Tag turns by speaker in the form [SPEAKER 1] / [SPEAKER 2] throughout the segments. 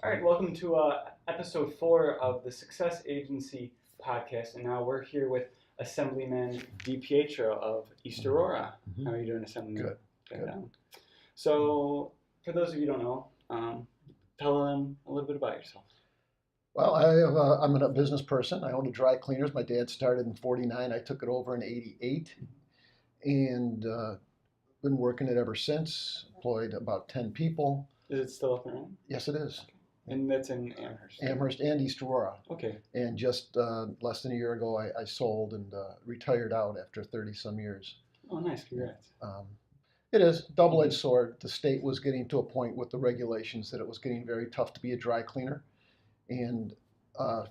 [SPEAKER 1] All right, welcome to episode 4 of the Success Agency podcast, and now we're here with Assemblyman DiPietro of East Aurora.
[SPEAKER 2] Mm-hmm.
[SPEAKER 1] How are you doing, Assemblyman?
[SPEAKER 2] Good.
[SPEAKER 1] So, for those of you who don't know, tell them a little bit about yourself.
[SPEAKER 2] Well, I'm a business person. I own a dry cleaners. My dad started in '49. I took it over in '88, and been working it ever since. Employed about 10 people.
[SPEAKER 1] Is it still up and running?
[SPEAKER 2] Yes, it is.
[SPEAKER 1] And that's in Amherst.
[SPEAKER 2] Amherst and East Aurora.
[SPEAKER 1] Okay.
[SPEAKER 2] And just less than a year ago, I sold and retired out after 30 some years.
[SPEAKER 1] Oh, nice. Congrats.
[SPEAKER 2] It is double-edged sword. The state was getting to a point with the regulations that it was getting very tough to be a dry cleaner. And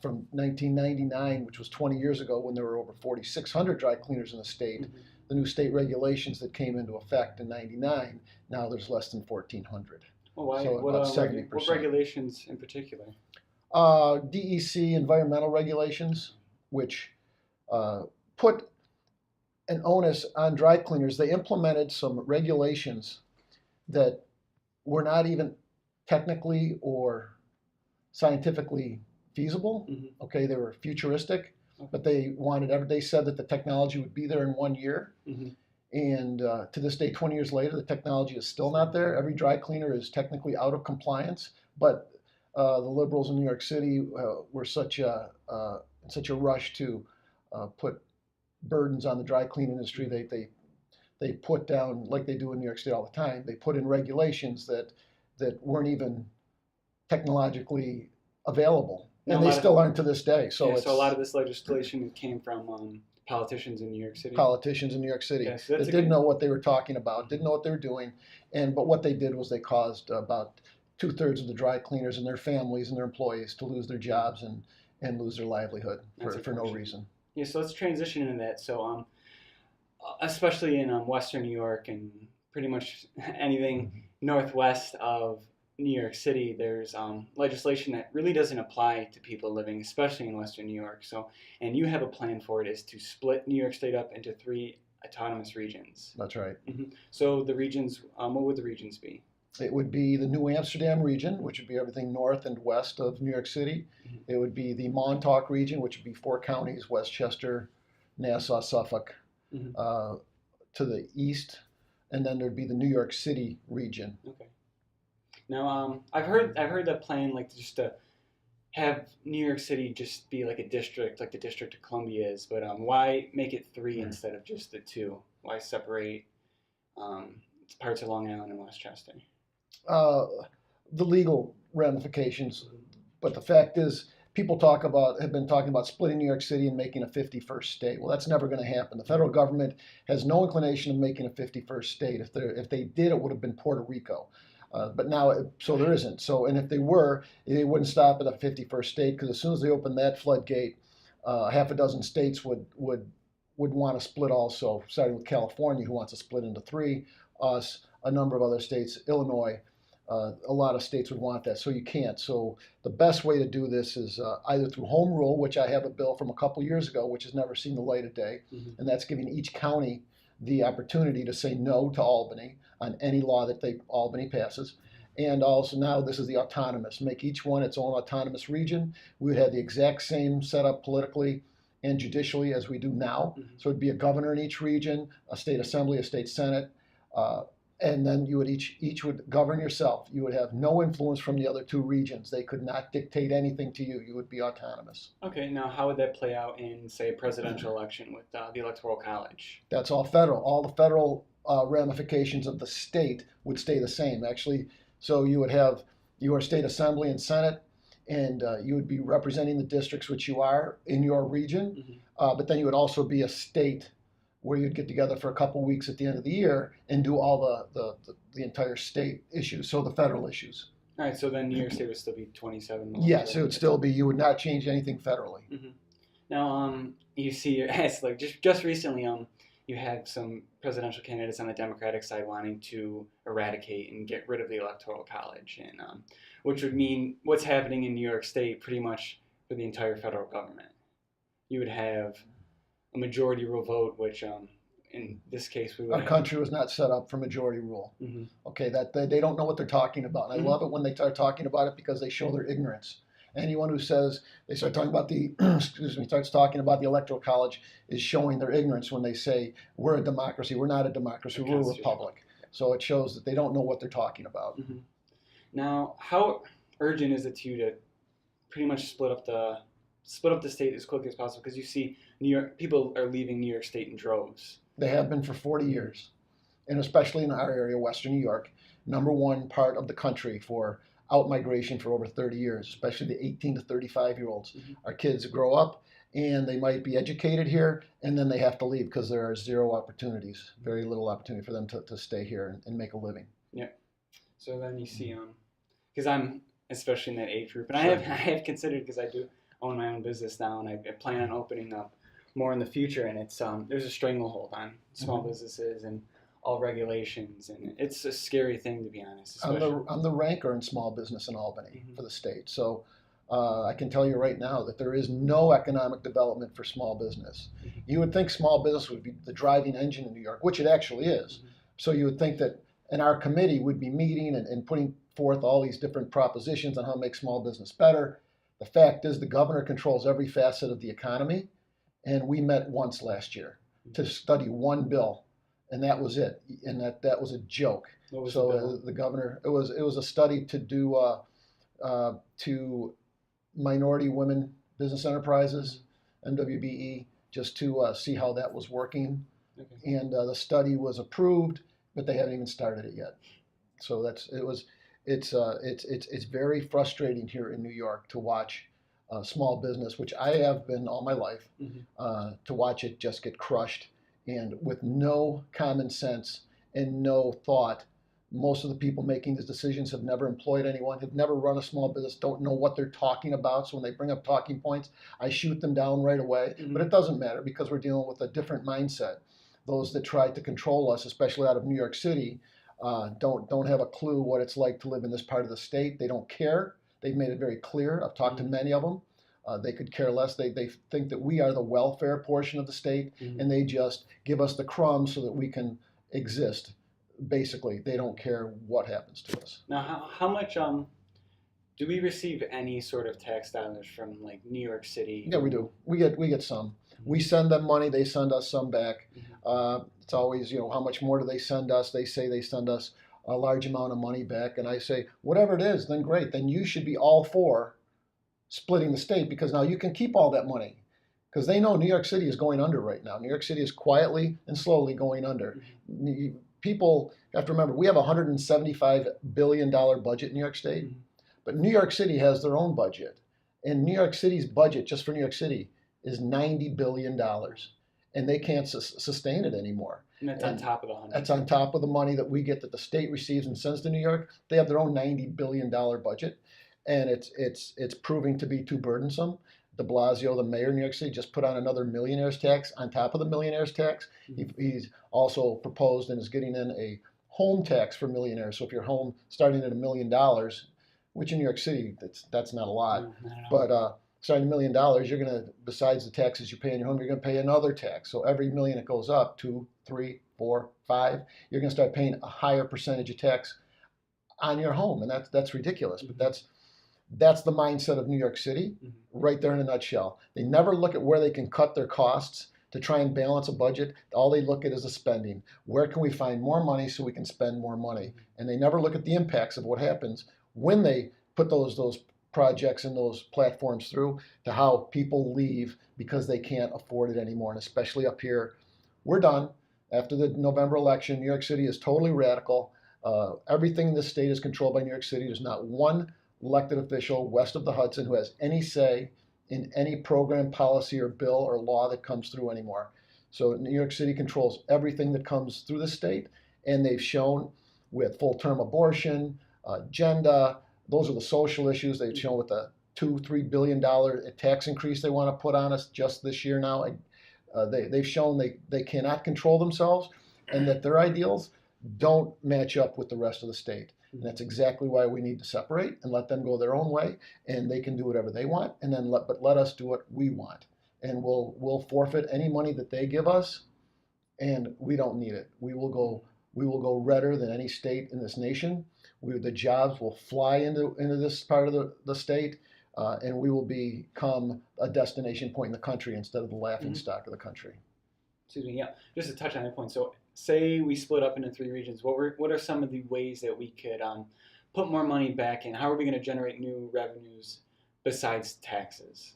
[SPEAKER 2] from 1999, which was 20 years ago, when there were over 4,600 dry cleaners in the state, the new state regulations that came into effect in '99, now there's less than 1,400.
[SPEAKER 1] Oh, why?
[SPEAKER 2] So about 70%.
[SPEAKER 1] What regulations in particular?
[SPEAKER 2] DEC environmental regulations, which put an onus on dry cleaners. They implemented some regulations that were not even technically or scientifically feasible.
[SPEAKER 1] Mm-hmm.
[SPEAKER 2] Okay, they were futuristic,
[SPEAKER 1] Okay.
[SPEAKER 2] but they said that the technology would be there in 1 year.
[SPEAKER 1] Mm-hmm.
[SPEAKER 2] And to this day, 20 years later, the technology is still not there. Every dry cleaner is technically out of compliance, but the liberals in New York City were in such a rush to put burdens on the dry clean industry. They put down, like they do in New York State all the time, they put in regulations that weren't even technologically available, and they still aren't to this day. So
[SPEAKER 1] a lot of this legislation came from politicians in New York City.
[SPEAKER 2] Politicians in New York City
[SPEAKER 1] so
[SPEAKER 2] that didn't know what they were talking about, didn't know what they were doing, but what they did was they caused about 2/3 of the dry cleaners and their families and their employees to lose their jobs and lose their livelihood for no reason.
[SPEAKER 1] Yeah, so let's transition into that. So, especially in Western New York and pretty much anything northwest of New York City, there's legislation that really doesn't apply to people living, especially in Western New York. So, and you have a plan for it, is to split New York State up into 3 autonomous regions.
[SPEAKER 2] That's right.
[SPEAKER 1] Mm-hmm. So the regions, what would the regions be?
[SPEAKER 2] It would be the New Amsterdam region, which would be everything north and west of New York City. Mm-hmm. It would be the Montauk region, which would be 4 counties, Westchester, Nassau, Suffolk,
[SPEAKER 1] mm-hmm.
[SPEAKER 2] To the east. And then there'd be the New York City region.
[SPEAKER 1] Okay. Now, I've heard that plan, like, just to have New York City just be like a district, like the District of Columbia is. But why make it 3 instead of just the 2? Why separate parts of Long Island and Westchester?
[SPEAKER 2] The legal ramifications, but the fact is, people have been talking about splitting New York City and making a 51st state. Well, that's never going to happen. The federal government has no inclination of making a 51st state. If they did, it would have been Puerto Rico. But now, so there isn't. So, and if they were, they wouldn't stop at a 51st state, because as soon as they open that floodgate, half a dozen states would want to split also, starting with California, who wants to split into 3, us, a number of other states, Illinois. A lot of states would want that, so you can't. So the best way to do this is either through home rule, which I have a bill from a couple years ago, which has never seen the light of day, mm-hmm. and that's giving each county the opportunity to say no to Albany on any law that Albany passes. And also now this is the autonomous, make each one its own autonomous region. We would have the exact same setup politically and judicially as we do now. Mm-hmm. So it'd be a governor in each region, a state assembly, a state senate, and then you would each would govern yourself. You would have no influence from the other 2 regions. They could not dictate anything to you. You would be autonomous.
[SPEAKER 1] Okay, now how would that play out in, say, a presidential election with the Electoral College?
[SPEAKER 2] That's all federal. All the federal ramifications of the state would stay the same, actually. So you would have your state assembly and senate, and you would be representing the districts which you are in your region, mm-hmm. But then you would also be a state where you'd get together for a couple weeks at the end of the year and do all the entire state issues, so the federal issues.
[SPEAKER 1] All right, so then New York State would still be 27.
[SPEAKER 2] Yes, it would still be. You would not change anything federally.
[SPEAKER 1] Mm-hmm. Now, you see, it's like just recently, you had some presidential candidates on the Democratic side wanting to eradicate and get rid of the Electoral College, and which would mean what's happening in New York State pretty much for the entire federal government. You would have a majority rule vote, which in this case, we would
[SPEAKER 2] Our
[SPEAKER 1] have.
[SPEAKER 2] country was not set up for majority rule.
[SPEAKER 1] Hmm.
[SPEAKER 2] Okay, that they don't know what they're talking about. And I love it when they start talking about it because they show their ignorance. Anyone who says they start talking about the excuse me starts talking about the electoral college is showing their ignorance when they say we're a democracy. We're not a democracy. We're a republic. So it shows that they don't know what they're talking about.
[SPEAKER 1] Hmm. Now, how urgent is it to you to pretty much split up the state as quickly as possible? Because you see, New York people are leaving New York State in droves.
[SPEAKER 2] They have been for 40 years, and especially in our area, Western New York, number one part of the country for out-migration for over 30 years, especially the 18 to 35-year-olds.
[SPEAKER 1] Mhm.
[SPEAKER 2] Our kids grow up, and they might be educated here, and then they have to leave because there are zero opportunities, very little opportunity for them to stay here and make a living.
[SPEAKER 1] Yeah. So then you see, because I'm especially in that age group, and
[SPEAKER 2] Sure.
[SPEAKER 1] I have considered, because I do own my own business now, and I plan on opening up more in the future, and it's there's a stranglehold on small
[SPEAKER 2] Mhm.
[SPEAKER 1] businesses and all regulations, and it's a scary thing, to be honest.
[SPEAKER 2] I'm the ranker in small business in Albany
[SPEAKER 1] Mhm.
[SPEAKER 2] for the state. So I can tell you right now that there is no economic development for small business.
[SPEAKER 1] Mhm.
[SPEAKER 2] You would think small business would be the driving engine in New York, which it actually is.
[SPEAKER 1] Mhm.
[SPEAKER 2] So you would think that, and our committee would be meeting and putting forth all these different propositions on how to make small business better. The fact is the governor controls every facet of the economy, and we met once last year to study one bill, and that was it. And that was a joke.
[SPEAKER 1] What was
[SPEAKER 2] So
[SPEAKER 1] the bill?
[SPEAKER 2] the governor, it was a study to do to minority women business enterprises, MWBE, just to see how that was working.
[SPEAKER 1] Okay.
[SPEAKER 2] And the study was approved, but they haven't even started it yet. So it's very frustrating here in New York to watch small business, which I have been all my life,
[SPEAKER 1] Mhm.
[SPEAKER 2] to watch it just get crushed and with no common sense and no thought. Most of the people making these decisions have never employed anyone, have never run a small business, don't know what they're talking about. So when they bring up talking points, I shoot them down right away.
[SPEAKER 1] Mhm.
[SPEAKER 2] But it doesn't matter because we're dealing with a different mindset. Those that try to control us, especially out of New York City, don't have a clue what it's like to live in this part of the state. They don't care. They've made it very clear. I've talked to many of them. They could care less. They think that we are the welfare portion of the state,
[SPEAKER 1] Mhm.
[SPEAKER 2] and they just give us the crumbs so that we can exist. Basically, they don't care what happens to us.
[SPEAKER 1] Now, how much do we receive any sort of tax dollars from like New York City?
[SPEAKER 2] Yeah, we do. We get some. We send them money. They send us some back. It's always, how much more do they send us? They say they send us a large amount of money back, and I say, whatever it is, then great. Then you should be all for splitting the state because now you can keep all that money because they know New York City is going under right now. New York City is quietly and slowly going under. People have to remember we have a $175 billion budget in New York State,
[SPEAKER 1] Mhm.
[SPEAKER 2] but New York City has their own budget. And New York City's budget just for New York City is $90 billion. And they can't sustain it anymore.
[SPEAKER 1] And that's on top of the 100.
[SPEAKER 2] That's on top of the money that we get that the state receives and sends to New York. They have their own $90 billion budget. And it's proving to be too burdensome. De Blasio, the mayor of New York City, just put on another millionaire's tax on top of the millionaire's tax. He's also proposed and is getting in a home tax for millionaires. So if your home starting at $1 million, which in New York City, that's not a lot,
[SPEAKER 1] No, not at all.
[SPEAKER 2] but starting $1 million, you're going to, besides the taxes you pay on your home, you're going to pay another tax. So every million it goes up, 2, 3, 4, 5, you're going to start paying a higher percentage of tax on your home, and that's ridiculous. But that's the mindset of New York City, right there in a nutshell. They never look at where they can cut their costs to try and balance a budget. All they look at is the spending. Where can we find more money so we can spend more money? And they never look at the impacts of what happens when they put those projects and those platforms through to how people leave because they can't afford it anymore. And especially up here, we're done. After the November election, New York City is totally radical. Everything in this state is controlled by New York City. There's not one elected official west of the Hudson who has any say in any program, policy, or bill or law that comes through anymore. So New York City controls everything that comes through the state, and they've shown with full-term abortion, gender, those are the social issues. They've shown with the $2-3 billion tax increase they want to put on us just this year now. They've shown they cannot control themselves and that their ideals don't match up with the rest of the state. And that's exactly why we need to separate and let them go their own way, and they can do whatever they want, and then let us do what we want. And we'll forfeit any money that they give us, and we don't need it. We will go redder than any state in this nation. The jobs will fly into this part of the state, and we will become a destination point in the country instead of the laughing stock of the country.
[SPEAKER 1] Excuse me. Yeah, just to touch on that point. So, say we split up into 3 regions. What are some of the ways that we could put more money back in? How are we going to generate new revenues besides taxes?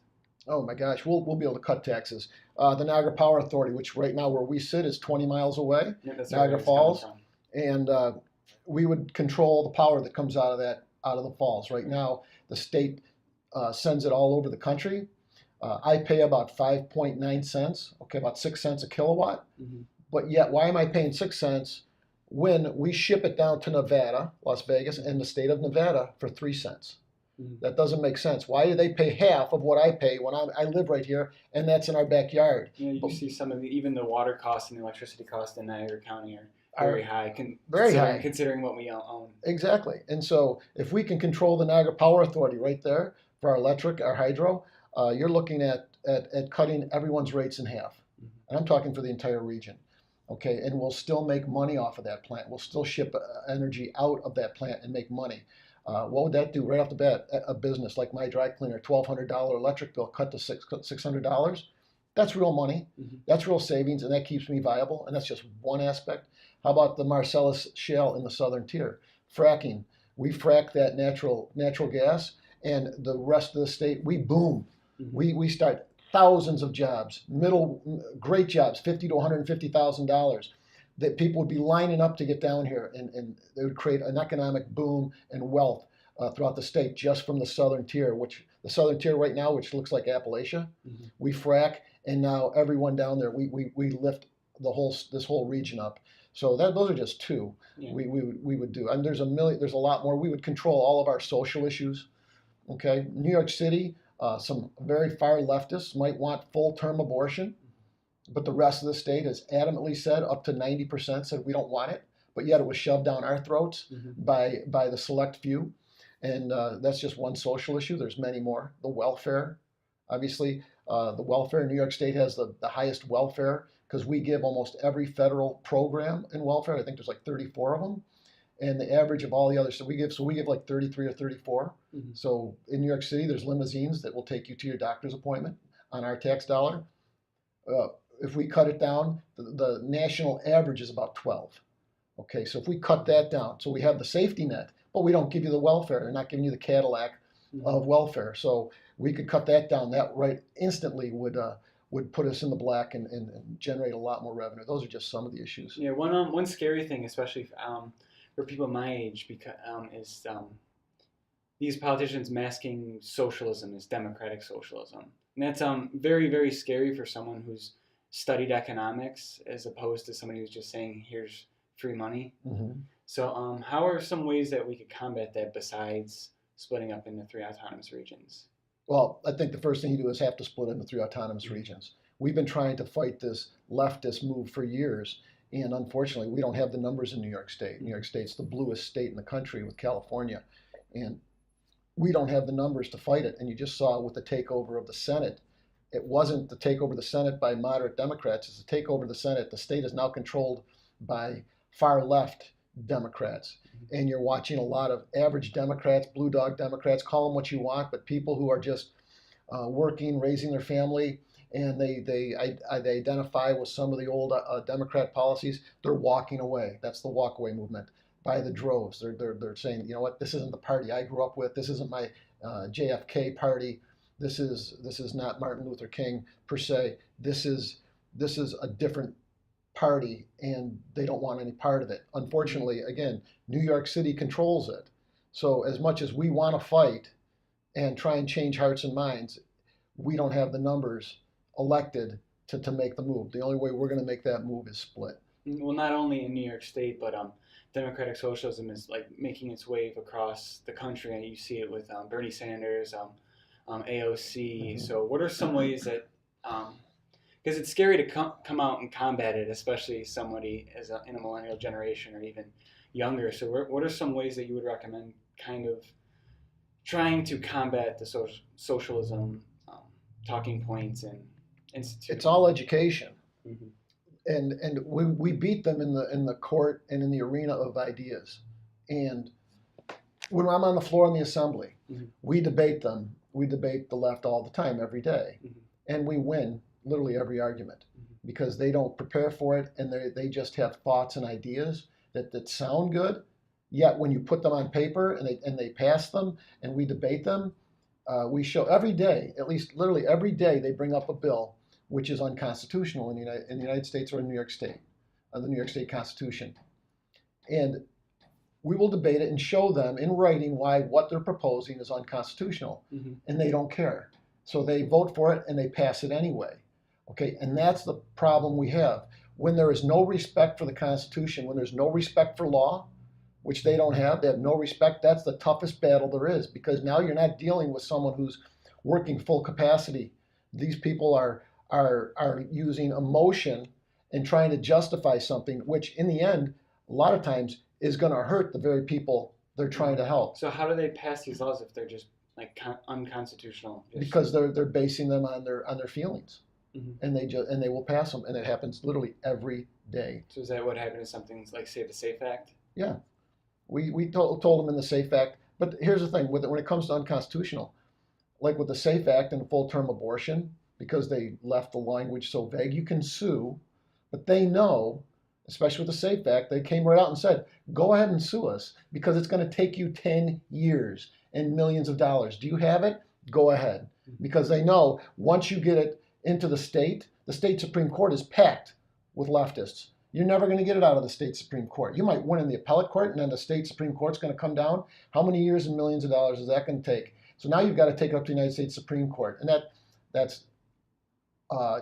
[SPEAKER 2] Oh my gosh, we'll be able to cut taxes. The Niagara Power Authority, which right now where we sit is 20 miles away,
[SPEAKER 1] Yeah, that's
[SPEAKER 2] Niagara
[SPEAKER 1] where it's coming
[SPEAKER 2] Falls,
[SPEAKER 1] from.
[SPEAKER 2] and we would control the power that comes out of the falls. Right now, the state sends it all over the country. I pay about 5.9 cents, okay, about 6 cents a kilowatt.
[SPEAKER 1] Mm-hmm.
[SPEAKER 2] But yet, why am I paying 6 cents when we ship it down to Nevada, Las Vegas, and the state of Nevada for 3 cents?
[SPEAKER 1] Mm-hmm.
[SPEAKER 2] That doesn't make sense. Why do they pay half of what I pay when I live right here, and that's in our backyard?
[SPEAKER 1] Yeah, you see some of even the water costs and the electricity costs in Erie County are very high. Considering what we own.
[SPEAKER 2] Exactly. And so if we can control the Niagara Power Authority right there for our electric, our hydro, you're looking at cutting everyone's rates in half.
[SPEAKER 1] Mm-hmm.
[SPEAKER 2] And I'm talking for the entire region. Okay, and we'll still make money off of that plant. We'll still ship energy out of that plant and make money. What would that do right off the bat? A business like my dry cleaner, $1,200 electric bill cut to $600. That's real money.
[SPEAKER 1] Mm-hmm.
[SPEAKER 2] That's real savings, and that keeps me viable. And that's just one aspect. How about the Marcellus Shale in the southern tier? Fracking. We frack that natural gas, and the rest of the state, we boom. Mm-hmm. We start thousands of jobs, great jobs, $50,000 to $150,000. That people would be lining up to get down here, and they would create an economic boom and wealth throughout the state just from the southern tier, right now, which looks like Appalachia. Mm-hmm. We frack, and now everyone down there, we lift this whole region up. So those are just two. Yeah. We would do, and there's a lot more. We would control all of our social issues. Okay, New York City, some very far leftists might want full-term abortion. But the rest of the state has adamantly said, up to 90% said we don't want it, but yet it was shoved down our throats by the select few. And that's just one social issue. There's many more. The welfare, obviously, the welfare in New York State has the highest welfare because we give almost every federal program in welfare. I think there's like 34 of them. And the average of all the others, so we give like 33 or 34. Mm-hmm. So in New York City, there's limousines that will take you to your doctor's appointment on our tax dollar. If we cut it down, the national average is about 12. Okay, so if we cut that down, so we have the safety net, but we don't give you the welfare. They're not giving you the Cadillac of welfare. So we could cut that down. That right instantly would put us in the black and generate a lot more revenue. Those are just some of the issues.
[SPEAKER 1] Yeah, one scary thing, especially for people my age, is these politicians masking socialism as democratic socialism, and that's very, very scary for someone who's studied economics as opposed to somebody who's just saying, here's free money. Mm-hmm. So how are some ways that we could combat that besides splitting up into 3 autonomous regions?
[SPEAKER 2] Well, I think the first thing you do is have to split into 3 autonomous regions. We've been trying to fight this leftist move for years, and unfortunately, we don't have the numbers in New York State. New York State's the bluest state in the country with California, and we don't have the numbers to fight it. And you just saw with the takeover of the Senate, it wasn't the takeover of the Senate by moderate Democrats. It's the takeover of the Senate. The state is now controlled by far left Democrats. And you're watching a lot of average Democrats, blue dog Democrats, call them what you want, but people who are just working, raising their family, and they identify with some of the old Democrat policies, they're walking away. That's the walkaway movement by the droves. They're saying, you know what, this isn't the party I grew up with. This isn't my JFK party. This is not Martin Luther King per se. This is a different party, and they don't want any part of it. Unfortunately, again, New York City controls it. So as much as we want to fight and try and change hearts and minds, we don't have the numbers elected to make the move. The only way we're going to make that move is split.
[SPEAKER 1] Well, not only in New York State, but democratic socialism is like making its wave across the country, and you see it with Bernie Sanders, AOC. Mm-hmm. So what are some ways that, because it's scary to come out and combat it, especially somebody in a millennial generation or even younger. So what are some ways that you would recommend kind of trying to combat the socialism talking points and institutes?
[SPEAKER 2] It's all education. Mm-hmm. and we beat them in the court and in the arena of ideas. And when I'm on the floor in the assembly,
[SPEAKER 1] Mhm.
[SPEAKER 2] we debate them. We debate the left all the time, every day,
[SPEAKER 1] Mhm.
[SPEAKER 2] and we win literally every argument
[SPEAKER 1] Mhm.
[SPEAKER 2] because they don't prepare for it, and they just have thoughts and ideas that sound good. Yet when you put them on paper and they pass them and we debate them, we show every day, at least literally every day, they bring up a bill which is unconstitutional in the United States or in New York State, the New York State Constitution, and we will debate it and show them in writing why what they're proposing is unconstitutional,
[SPEAKER 1] Mhm.
[SPEAKER 2] and they don't care. So they vote for it and they pass it anyway. Okay, and that's the problem we have. When there is no respect for the Constitution, when there's no respect for law, which they don't have, they have no respect, that's the toughest battle there is, because now you're not dealing with someone who's working full capacity. These people are using emotion and trying to justify something, which in the end, a lot of times is going to hurt the very people they're trying to help.
[SPEAKER 1] So how do they pass these laws if they're just like unconstitutional?
[SPEAKER 2] Because they're basing them on their feelings,
[SPEAKER 1] Mhm.
[SPEAKER 2] and they will pass them, and it happens literally every day.
[SPEAKER 1] So is that what happened to something like, say, the SAFE Act?
[SPEAKER 2] Yeah, we told them in the SAFE Act, but here's the thing: when it comes to unconstitutional, like with the SAFE Act and full term abortion, because they left the language so vague, you can sue, but they know, especially with the SAFE Act, they came right out and said, go ahead and sue us because it's going to take you 10 years and millions of dollars. Do you have it? Go ahead. Because they know once you get it into the state Supreme Court is packed with leftists. You're never going to get it out of the state Supreme Court. You might win in the appellate court, and then the state Supreme Court's going to come down. How many years and millions of dollars is that going to take? So now you've got to take it up to the United States Supreme Court, and that's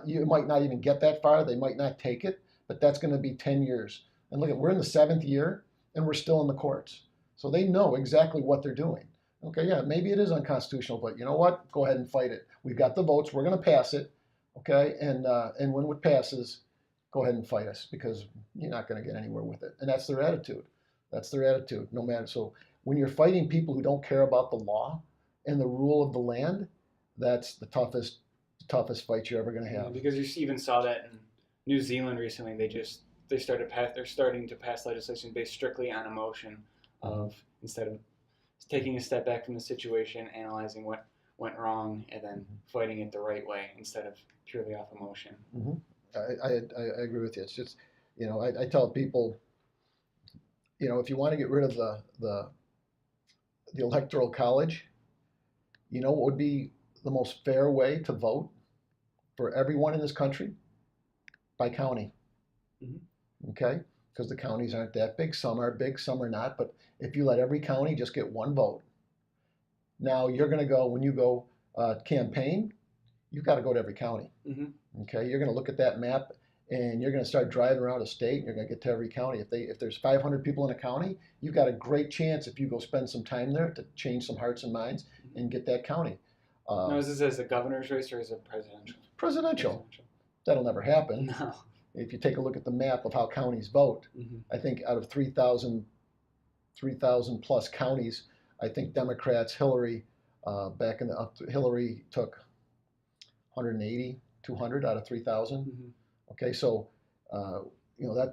[SPEAKER 2] you might not even get that far. They might not take it, but that's going to be 10 years. And look, we're in the 7th year, and we're still in the courts. So they know exactly what they're doing. Okay, yeah, maybe it is unconstitutional, but you know what? Go ahead and fight it. We've got the votes. We're going to pass it. Okay, and when it passes, go ahead and fight us because you're not going to get anywhere with it. And that's their attitude. That's their attitude. No matter. So when you're fighting people who don't care about the law and the rule of the land, that's the toughest fight you're ever going to
[SPEAKER 1] Yeah,
[SPEAKER 2] have.
[SPEAKER 1] because you even saw that in New Zealand recently. They're starting to pass legislation based strictly on emotion, of instead of taking a step back from the situation, analyzing what went wrong, and then fighting it the right way instead of purely off emotion.
[SPEAKER 2] Mm-hmm. I agree with you. It's just, I tell people, if you want to get rid of the electoral college, what would be the most fair way to vote for everyone in this country? By county.
[SPEAKER 1] Mm-hmm.
[SPEAKER 2] Okay? Because the counties aren't that big. Some are big, some are not. But if you let every county just get one vote, now you're going to go, when you go campaign, you've got to go to every county.
[SPEAKER 1] Mm-hmm.
[SPEAKER 2] Okay? You're going to look at that map and you're going to start driving around a state and you're going to get to every county. If there's 500 people in a county, you've got a great chance if you go spend some time there to change some hearts and minds and get that county.
[SPEAKER 1] Now, is this as a governor's race or is it presidential?
[SPEAKER 2] Presidential. That'll never happen.
[SPEAKER 1] No.
[SPEAKER 2] If you take a look at the map of how counties vote,
[SPEAKER 1] Mm-hmm.
[SPEAKER 2] I think out of 3,000 plus counties, I think Democrats, Hillary took 180, 200 out of 3,000.
[SPEAKER 1] Mm-hmm.
[SPEAKER 2] Okay, so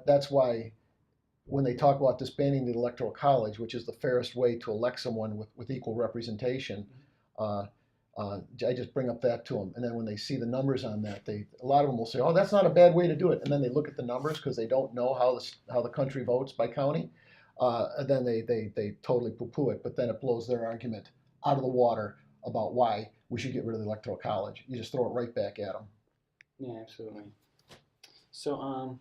[SPEAKER 2] that's why when they talk about disbanding the electoral college, which is the fairest way to elect someone with equal representation, I just bring up that to them, and then when they see the numbers on that, a lot of them will say, "Oh, that's not a bad way to do it." And then they look at the numbers because they don't know how the country votes by county, and then they totally poo-poo it. But then it blows their argument out of the water about why we should get rid of the electoral college. You just throw it right back at them.
[SPEAKER 1] Yeah, absolutely. So, a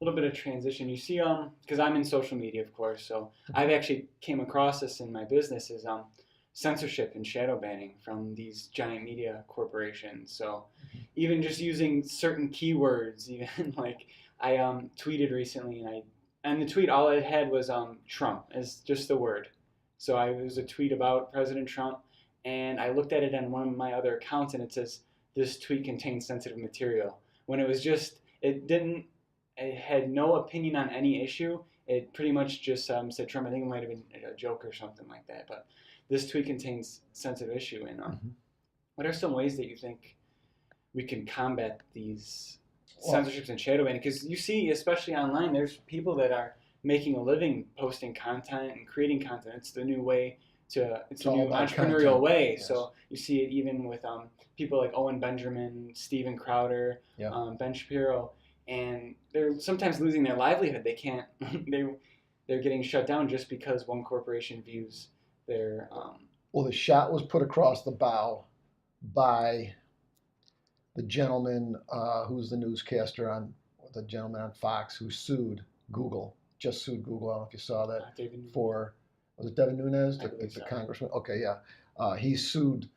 [SPEAKER 1] little bit of transition. You see, because I'm in social media, of course, so I've actually came across this in my business is censorship and shadow banning from these giant media corporations. So, even just using certain keywords, even like I tweeted recently, and the tweet all it had was Trump as just the word. So it was a tweet about President Trump, and I looked at it on one of my other accounts, and it says this tweet contains sensitive material. When it was just it had no opinion on any issue. It pretty much just said Trump. I think it might have been a joke or something like that. But this tweet contains sensitive issue. And what are some ways that you think we can combat these censorships and shadow banning, because you see, especially online, there's people that are making a living posting content and creating content. It's the new way to, it's a
[SPEAKER 2] all
[SPEAKER 1] new
[SPEAKER 2] about
[SPEAKER 1] entrepreneurial
[SPEAKER 2] content.
[SPEAKER 1] way.
[SPEAKER 2] Yes.
[SPEAKER 1] So you see it even with people like Owen Benjamin, Steven Crowder,
[SPEAKER 2] Yeah.
[SPEAKER 1] Ben Shapiro, and they're sometimes losing their livelihood. They can't, they're getting shut down just because one corporation views their.
[SPEAKER 2] Well, the shot was put across the bow by the gentleman who's the newscaster on the gentleman on Fox who sued Google, just sued Google. I don't know if you saw that.
[SPEAKER 1] David,
[SPEAKER 2] For, was it Devin Nunes,
[SPEAKER 1] I believe
[SPEAKER 2] the
[SPEAKER 1] so.
[SPEAKER 2] congressman? Okay, yeah. He sued,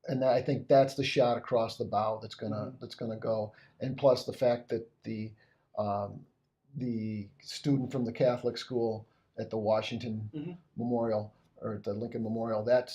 [SPEAKER 2] and I think that's the shot across the bow that's gonna go. And plus the fact that the student from the Catholic school at the Washington Memorial, or at the Lincoln Memorial, that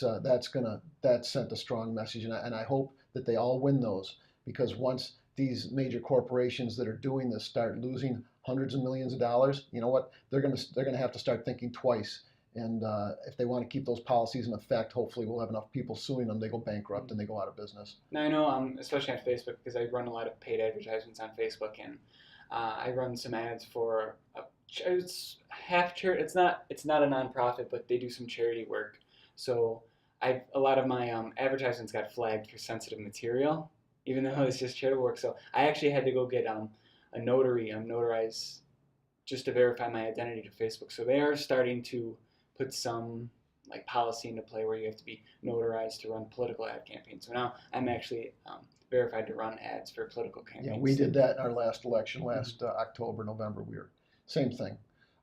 [SPEAKER 2] sent a strong message, and I hope that they all win those, because once these major corporations that are doing this start losing hundreds of millions of dollars, you know what? They're gonna have to start thinking twice. And if they want to keep those policies in effect, hopefully we'll have enough people suing them, they go bankrupt and they go out of business.
[SPEAKER 1] Now I know, especially on Facebook, because I run a lot of paid advertisements on Facebook, and I run some ads for it's half charity. It's not a nonprofit, but they do some charity work. So a lot of my advertisements got flagged for sensitive material, even though it's just charity work. So I actually had to go get a notary, notarize, just to verify my identity to Facebook. So they are starting to put some like policy into play where you have to be notarized to run political ad campaigns. So now I'm actually verified to run ads for political campaigns.
[SPEAKER 2] Yeah, we did that in our last election, October, November. We were same thing.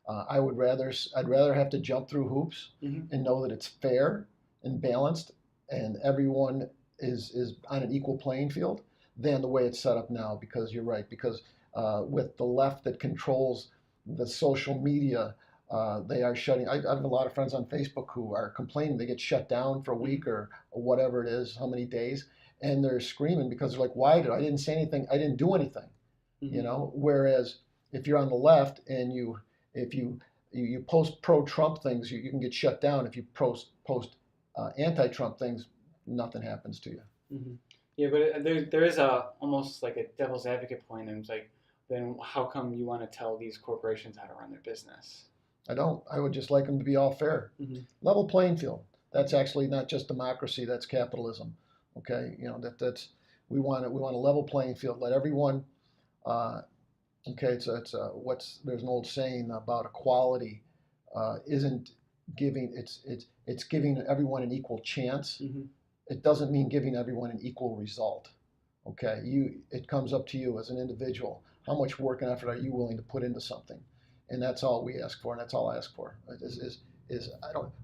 [SPEAKER 2] I'd rather have to jump through hoops and know that it's fair and balanced and everyone is on an equal playing field than the way it's set up now. Because you're right. Because with the left that controls the social media, they are shutting. I have a lot of friends on Facebook who are complaining they get shut down for a week or whatever it is, how many days, and they're screaming because they're like, "Why did I didn't say anything? I didn't do anything." You know. Whereas if you're on the left and you post pro-Trump things, you can get shut down. If you post anti-Trump things, nothing happens to you.
[SPEAKER 1] Yeah, but there is almost like a devil's advocate point, and it's like, then how come you want to tell these corporations how to run their business?
[SPEAKER 2] I don't. I would just like them to be all fair. Level playing field. That's actually not just democracy. That's capitalism. Okay, you know that's we want a level playing field. Let everyone. Okay, it's there's an old saying about equality isn't giving it's giving everyone an equal chance. It doesn't mean giving everyone an equal result. Okay, it comes up to you as an individual. How much work and effort are you willing to put into something? And that's all we ask for, and that's all I ask for. Is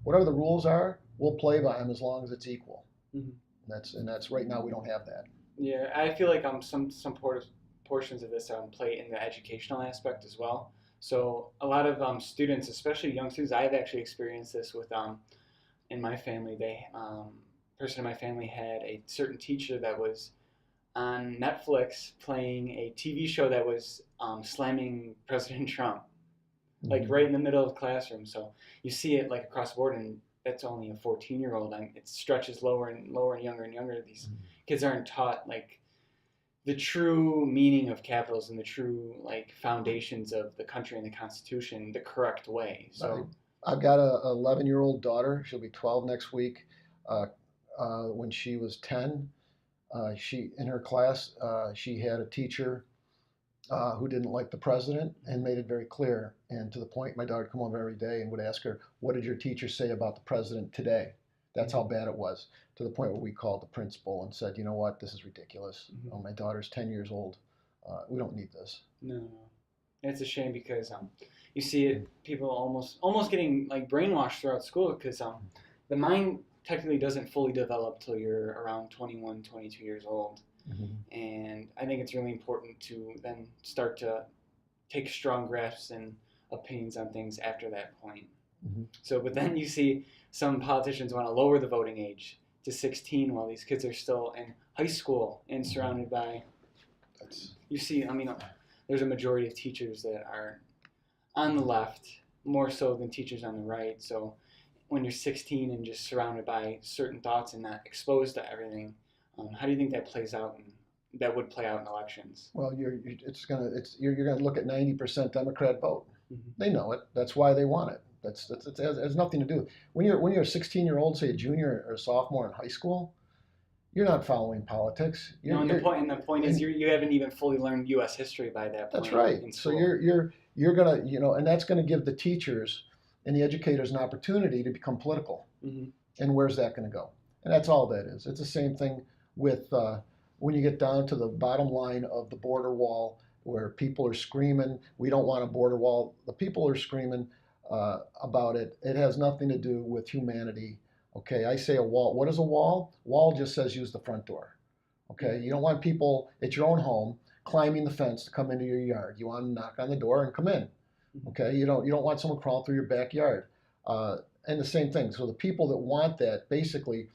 [SPEAKER 2] whatever the rules are, we'll play by them as long as it's equal. That's right now we don't have that.
[SPEAKER 1] Yeah, I feel like some portions of this play in the educational aspect as well. So a lot of students, especially young students, I've actually experienced this with in my family. They person in my family had a certain teacher that was on Netflix playing a TV show that was slamming President Trump. Like right in the middle of the classroom. So you see it like across the board, and that's only a 14-year-old. It stretches lower and lower and younger. These kids aren't taught like the true meaning of capitalism, the true like foundations of the country and the Constitution, the correct way. So
[SPEAKER 2] I've got a 11-year-old daughter. She'll be 12 next week. When she was 10, she in her class she had a teacher who didn't like the president and made it very clear. And to the point, my daughter would come over every day and would ask her, "What did your teacher say about the president today?" That's how bad it was. To the point where we called the principal and said, "You know what? This is ridiculous. Oh, my daughter's 10 years old. We don't need this."
[SPEAKER 1] No, it's a shame because you see it, people almost getting like brainwashed throughout school because the mind technically doesn't fully develop till you're around 21, 22 years old. And I think it's really important to then start to take strong grasps and opinions on things after that point. So, but then you see some politicians want to lower the voting age to 16 while these kids are still in high school and surrounded by, you see, I mean, there's a majority of teachers that are on the left, more so than teachers on the right. So when you're 16 and just surrounded by certain thoughts and not exposed to everything, how do you think that plays out in that would play out in elections.
[SPEAKER 2] Well, you're gonna look at 90% Democrat vote.
[SPEAKER 1] Mm-hmm.
[SPEAKER 2] They know it. That's why they want it. It has nothing to do. When you're a 16-year-old, say a junior or a sophomore in high school, you're not following politics.
[SPEAKER 1] And the point is you haven't even fully learned U.S. history by that point.
[SPEAKER 2] That's right. So you're gonna and that's gonna give the teachers and the educators an opportunity to become political.
[SPEAKER 1] Mm-hmm.
[SPEAKER 2] And where's that going to go? And that's all that is. It's the same thing with when you get down to the bottom line of the border wall, where people are screaming, we don't want a border wall. The people are screaming about it. It has nothing to do with humanity. Okay, I say a wall. What is a wall? Wall just says use the front door. Okay, you don't want people at your own home climbing the fence to come into your yard. You want to knock on the door and come in. Okay, you don't want someone crawling through your backyard. And the same thing. So the people that want that basically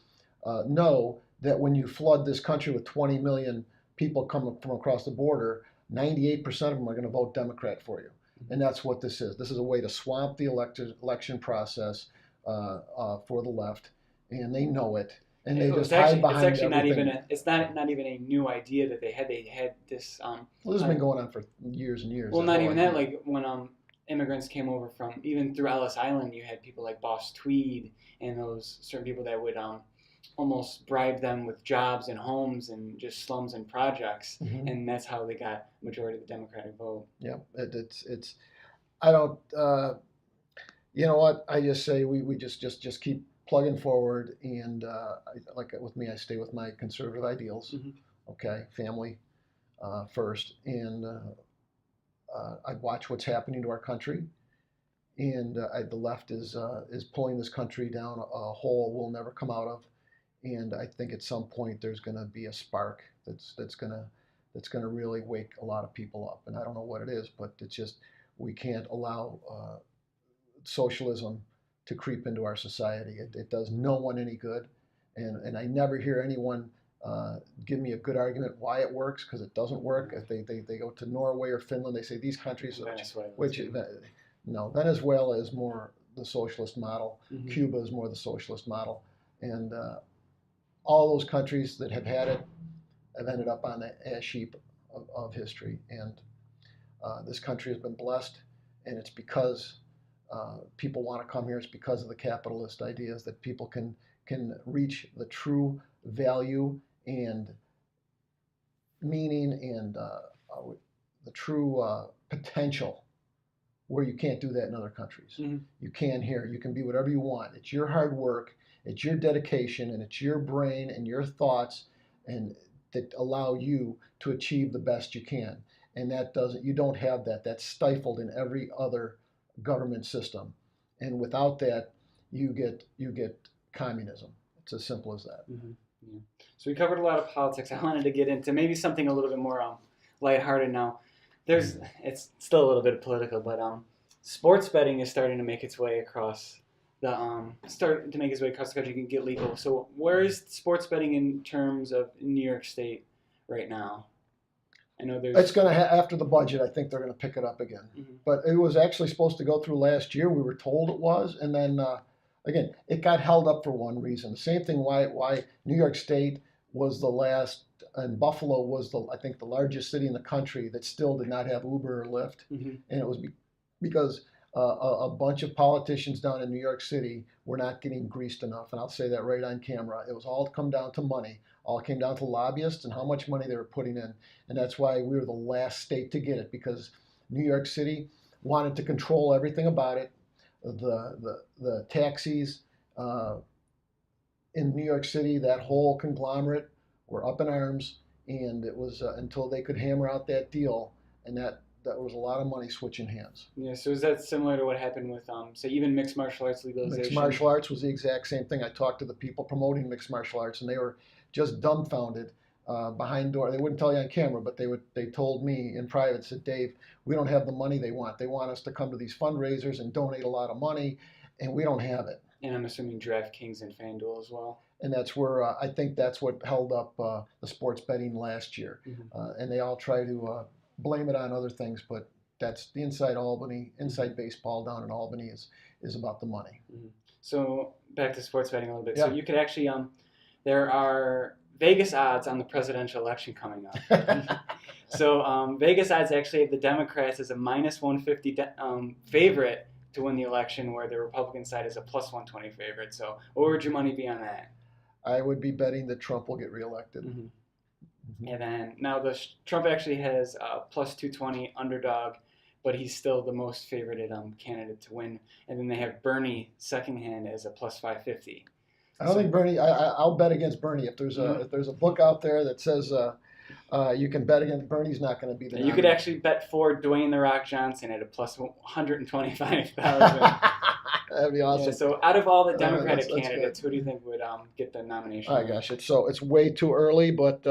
[SPEAKER 2] know that when you flood this country with 20 million people coming from across the border, 98% of them are going to vote Democrat for you. And that's what this is. This is a way to swamp the election process for the left, and they know it. And they just hide behind everything.
[SPEAKER 1] It's not even a new idea that they had this.
[SPEAKER 2] Well, this has been going on for years and years.
[SPEAKER 1] Well, not even that. Like when immigrants came over from, even through Ellis Island, you had people like Boss Tweed and those certain people that would almost bribe them with jobs and homes and just slums and projects, and that's how they got majority of the Democratic vote.
[SPEAKER 2] Yeah, it's. I don't. You know what? I just say we just keep plugging forward, and like with me, I stay with my conservative ideals. Okay, family first, and I watch what's happening to our country, and the left is pulling this country down a hole we'll never come out of, and I think at some point there's going to be a spark that's going to really wake a lot of people up, and I don't know what it is, but it's just we can't allow socialism to creep into our society. It does no one any good, and I never hear anyone give me a good argument why it works, because it doesn't work. If they go to Norway or Finland, they say these countries, Venezuela is more the socialist model, Cuba is more the socialist model, and all those countries that have had it have ended up on the ash heap of history. And this country has been blessed, and it's because people want to come here. It's because of the capitalist ideas that people can reach the true value and meaning and the true potential where you can't do that in other countries. You can here. You can be whatever you want. It's your hard work, it's your dedication, and it's your brain and your thoughts and that allow you to achieve the best you can. And you don't have that. That's stifled in every other government system. And without that, you get communism. It's as simple as that.
[SPEAKER 1] Yeah. So we covered a lot of politics. I wanted to get into maybe something a little bit more lighthearted now. It's still a little bit political, but sports betting is starting to make its way across the country. You can get legal. So where is sports betting in terms of New York State right now? I know
[SPEAKER 2] it's going to after the budget. I think they're going to pick it up again. But it was actually supposed to go through last year. We were told it was, and then again, it got held up for one reason. The same thing why New York State was the last, and Buffalo was I think the largest city in the country that still did not have Uber or Lyft, and it was because a bunch of politicians down in New York City were not getting greased enough, and I'll say that right on camera. It was all come down to money. All came down to lobbyists and how much money they were putting in, and that's why we were the last state to get it, because New York City wanted to control everything about it. The taxis in New York City, that whole conglomerate, were up in arms, and it was until they could hammer out that deal, and that was a lot of money switching hands.
[SPEAKER 1] Yeah, so is that similar to what happened with, say, even mixed martial arts legalization?
[SPEAKER 2] Mixed martial arts was the exact same thing. I talked to the people promoting mixed martial arts, and they were just dumbfounded behind door. They wouldn't tell you on camera, but they told me in private, said, Dave, we don't have the money they want. They want us to come to these fundraisers and donate a lot of money, and we don't have it.
[SPEAKER 1] And I'm assuming DraftKings and FanDuel as well.
[SPEAKER 2] And that's where I think that's what held up the sports betting last year. And they all try to blame it on other things, but that's the inside baseball down in Albany is about the money.
[SPEAKER 1] So back to sports betting a little bit. Yeah. So you could actually, there are Vegas odds on the presidential election coming up. So Vegas odds actually have the Democrats as a minus 150 favorite to win the election, where the Republican side is a plus 120 favorite. So what would your money be on that?
[SPEAKER 2] I would be betting that Trump will get reelected.
[SPEAKER 1] And then now Trump actually has a plus 220 underdog, but he's still the most favorited candidate to win. And then they have Bernie secondhand as a plus 550.
[SPEAKER 2] I don't think Bernie. I'll bet against Bernie. If there's a book out there that says you can bet against Bernie's, not going to be the.
[SPEAKER 1] You could actually bet for Dwayne the Rock Johnson at a plus 125,000.
[SPEAKER 2] That'd be awesome.
[SPEAKER 1] Yeah, so out of all the Democratic candidates, who do you think would get the nomination?
[SPEAKER 2] Oh gosh, it's way too early, but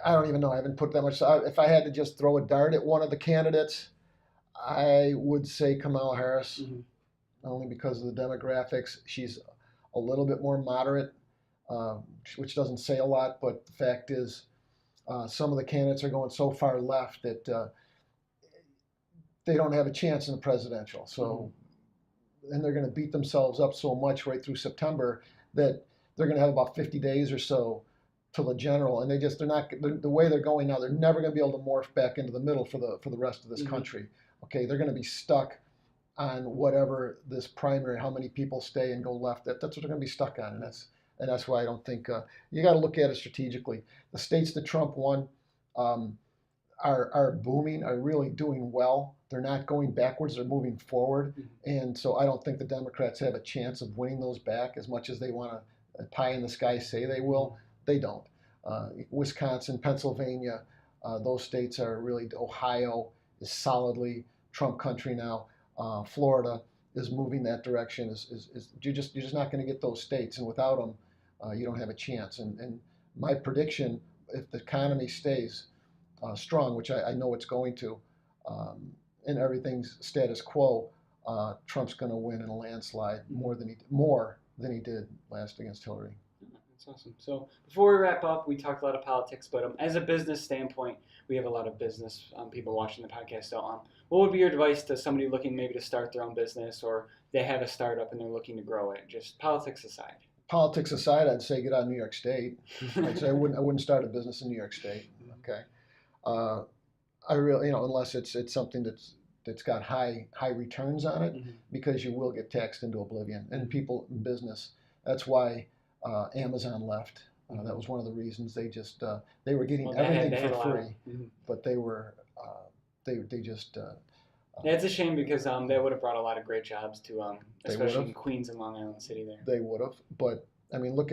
[SPEAKER 2] I don't even know. I haven't put that much. If I had to just throw a dart at one of the candidates, I would say Kamala Harris, only because of the demographics. She's a little bit more moderate, which doesn't say a lot, but the fact is some of the candidates are going so far left that they don't have a chance in the presidential. So, and they're going to beat themselves up so much right through September that they're going to have about 50 days or so till the general, and they're not the way they're going now. They're never going to be able to morph back into the middle for the rest of this country. Okay, they're going to be stuck on whatever this primary, how many people stay and go left. That's what they're going to be stuck on, and that's why I don't think you got to look at it strategically. The states that Trump won are booming, are really doing well. They're not going backwards; they're moving forward, and so I don't think the Democrats have a chance of winning those back as much as they want to pie in the sky say they will. They don't. Wisconsin, Pennsylvania, those states are really. Ohio is solidly Trump country now. Florida is moving that direction. You're just not going to get those states, and without them, you don't have a chance. And my prediction, if the economy stays strong, which I know it's going to, and everything's status quo, Trump's going to win in a landslide more than he did last against Hillary.
[SPEAKER 1] That's awesome. So before we wrap up, we talked a lot of politics, but as a business standpoint, we have a lot of business people watching the podcast. So what would be your advice to somebody looking maybe to start their own business, or they have a startup and they're looking to grow it? Just politics aside.
[SPEAKER 2] Politics aside, I'd say get out of New York State. I'd say I wouldn't start a business in New York State. Okay, I really unless it's something that's got high returns on it, because you will get taxed into oblivion. And people in business, that's why Amazon left. That was one of the reasons. They were getting everything for free, but they just.
[SPEAKER 1] Yeah, it's a shame because they would have brought a lot of great jobs to, especially in Queens and Long Island City there.
[SPEAKER 2] They would have, but I mean, look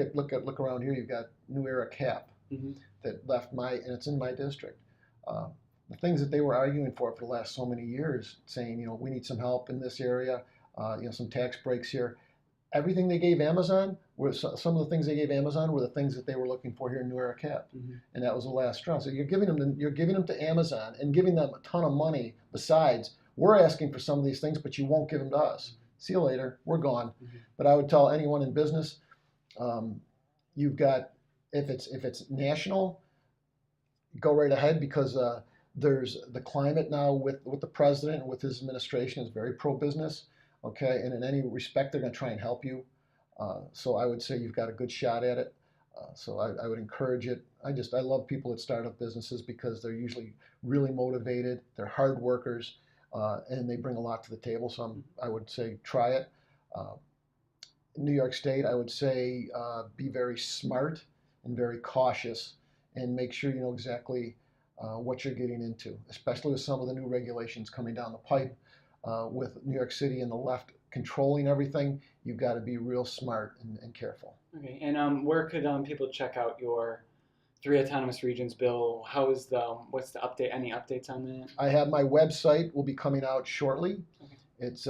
[SPEAKER 2] around here. You've got New Era Cap that left and it's in my district. The things that they were arguing for the last so many years, saying we need some help in this area, some tax breaks here. Everything they gave Amazon some of the things they gave Amazon were the things that they were looking for here in New Era Cap, and that was the last straw. So you're giving them to Amazon and giving them a ton of money. Besides, we're asking for some of these things, but you won't give them to us. See you later. We're gone. But I would tell anyone in business, you've got if it's national, go right ahead, because there's the climate now with the president and with his administration is very pro-business. Okay, and in any respect, they're going to try and help you. So I would say you've got a good shot at it. So I would encourage it. I love people that start up businesses because they're usually really motivated. They're hard workers, and they bring a lot to the table. So I would say try it. New York State, I would say be very smart and very cautious, and make sure you know exactly what you're getting into, especially with some of the new regulations coming down the pipe. With New York City and the left controlling everything, you've got to be real smart and careful.
[SPEAKER 1] Okay, and where could people check out your 3 autonomous regions bill? What's the update? Any updates on that?
[SPEAKER 2] I have my website will be coming out shortly. Okay. It's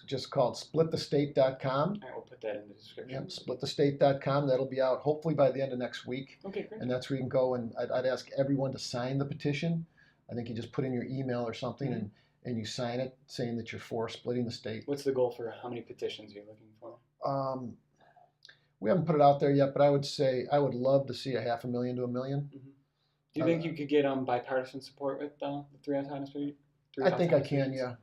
[SPEAKER 2] just called splitthestate.com.
[SPEAKER 1] All right, we'll put that in the description.
[SPEAKER 2] Yep, splitthestate.com. That'll be out hopefully by the end of next week.
[SPEAKER 1] Okay, great.
[SPEAKER 2] And that's where you can go, and I'd ask everyone to sign the petition. I think you just put in your email or something, and you sign it saying that you're for splitting the state. What's
[SPEAKER 1] the goal for how many petitions you're looking for?
[SPEAKER 2] We haven't put it out there yet, but I would say I would love to see 500,000 to 1 million.
[SPEAKER 1] Do you think you could get bipartisan support with the 3 autonomous regions?
[SPEAKER 2] I think I can, yeah.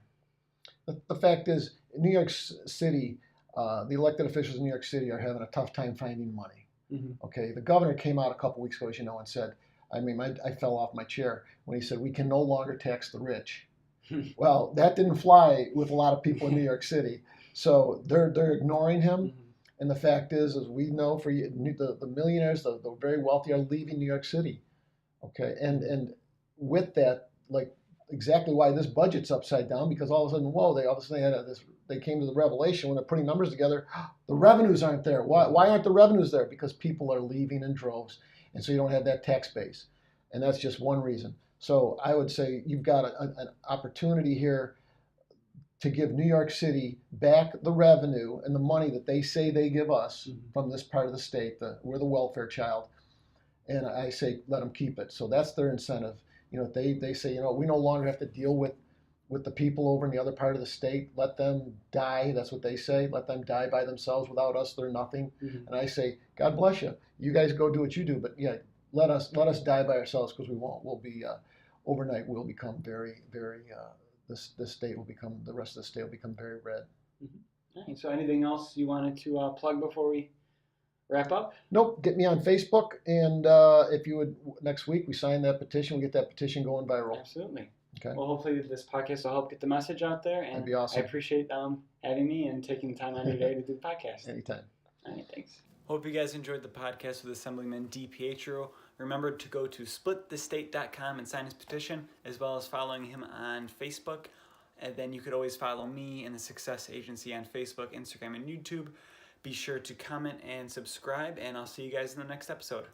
[SPEAKER 2] The fact is, in New York City, The elected officials in New York City are having a tough time finding money.
[SPEAKER 1] Mm-hmm.
[SPEAKER 2] Okay, the governor came out a couple weeks ago, as you know, and said, I fell off my chair when he said we can no longer tax the rich. Well, that didn't fly with a lot of people in New York City, so they're ignoring him.
[SPEAKER 1] Mm-hmm.
[SPEAKER 2] And the fact is we know for you, the millionaires, the very wealthy, are leaving New York City. Okay, and with that, like exactly why this budget's upside down, because all of a sudden, whoa, they came to the revelation when they're putting numbers together, the revenues aren't there. Why aren't the revenues there? Because people are leaving in droves, and so you don't have that tax base, and that's just one reason. So I would say you've got an opportunity here to give New York City back the revenue and the money that they say they give us from this part of the state. We're the welfare child, and I say let them keep it. So that's their incentive. They say we no longer have to deal with the people over in the other part of the state. Let them die. That's what they say. Let them die by themselves. Without us, they're nothing. Mm-hmm. And I say, God bless you. You guys go do what you do, but yeah, let us die by ourselves, because we won't. We'll be overnight. We'll become very, very. This state will become, the rest of the state will become very red.
[SPEAKER 1] Mm-hmm. All right. So anything else you wanted to plug before we wrap up?
[SPEAKER 2] Nope. Get me on Facebook, and if you would, next week we sign that petition. We get that petition going viral.
[SPEAKER 1] Absolutely.
[SPEAKER 2] Okay.
[SPEAKER 1] Well, hopefully this podcast will help get the message out there, and
[SPEAKER 2] that'd be awesome.
[SPEAKER 1] I appreciate having me and taking the time out of your day to do the podcast.
[SPEAKER 2] Anytime.
[SPEAKER 1] All right. Thanks. Hope you guys enjoyed the podcast with Assemblyman DiPietro. Remember to go to splitthestate.com and sign his petition, as well as following him on Facebook. And then you could always follow me and the Success Agency on Facebook, Instagram, and YouTube. Be sure to comment and subscribe, and I'll see you guys in the next episode.